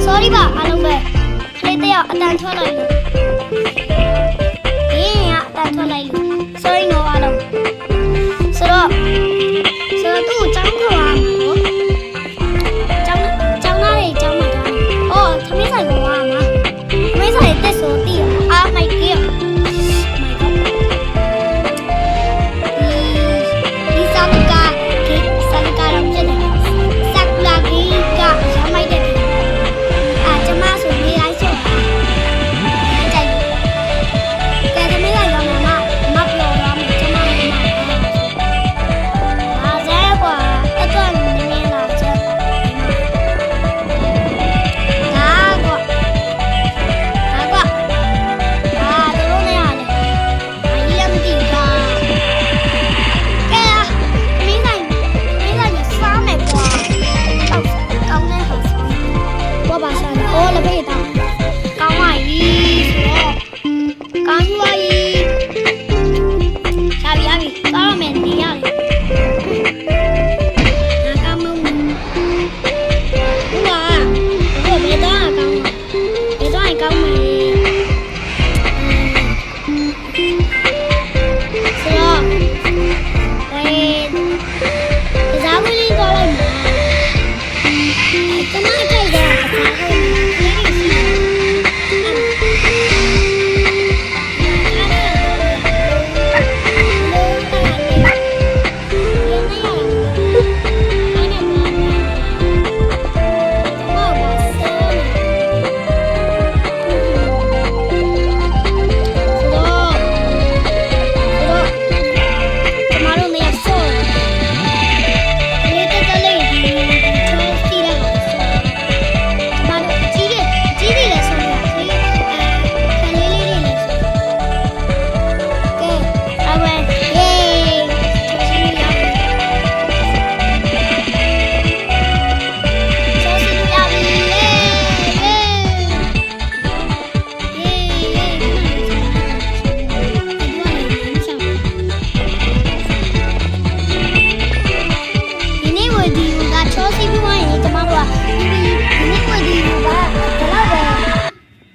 sorry ပါအားလုံးပဲခလေးတယောက်အတန်ထွက်လိုက်လို့ဒီရင်ကအတန်ထွက်လိုက်လို့ sorry နော်အားလုံးဆိုတော့သူ့ကိုចောင်းခေါ်ရမှာနော်ចောင်းသားတွေចောင်းမှာထားအော်သမီးဆိုင်ခေါ်ရမှာသမီးဆိုင်တက်ဆိုတည်အာမိုက်ကေဒီစာလကာတော့ပြည့်တယ်စက်လာဂီကရမိုက်တယ်ကျမဆိုနေလိုက်ဆိုကြိုက်တယ်ကဲသမီးလိုက်တော့မပြောရမယ်ကျမလည်းမအားစေကွာတက်တော့နည်းနည်းလာချက်ဒါကွာတို့နေရတယ်အရင်မသိဘူးကဲသမီးလိုက်စားမယ်ကွာကောင်းတဲ့ဟာဘောပါစားတယ်အော်လည်းဖေးတာကောင်းပါပြီဆိုတော့ကောင်းပါပြီရှာပြီစားရမယ်နေရတယ်ငါကောင်းမဟုတ်ဘူးဟာဘယ်တော့ကောင်းကောင်းမယ်ဆိုတော့ကစားမလေးတော့လိုက်မှာကျမကြိုက်တာကစားဒီ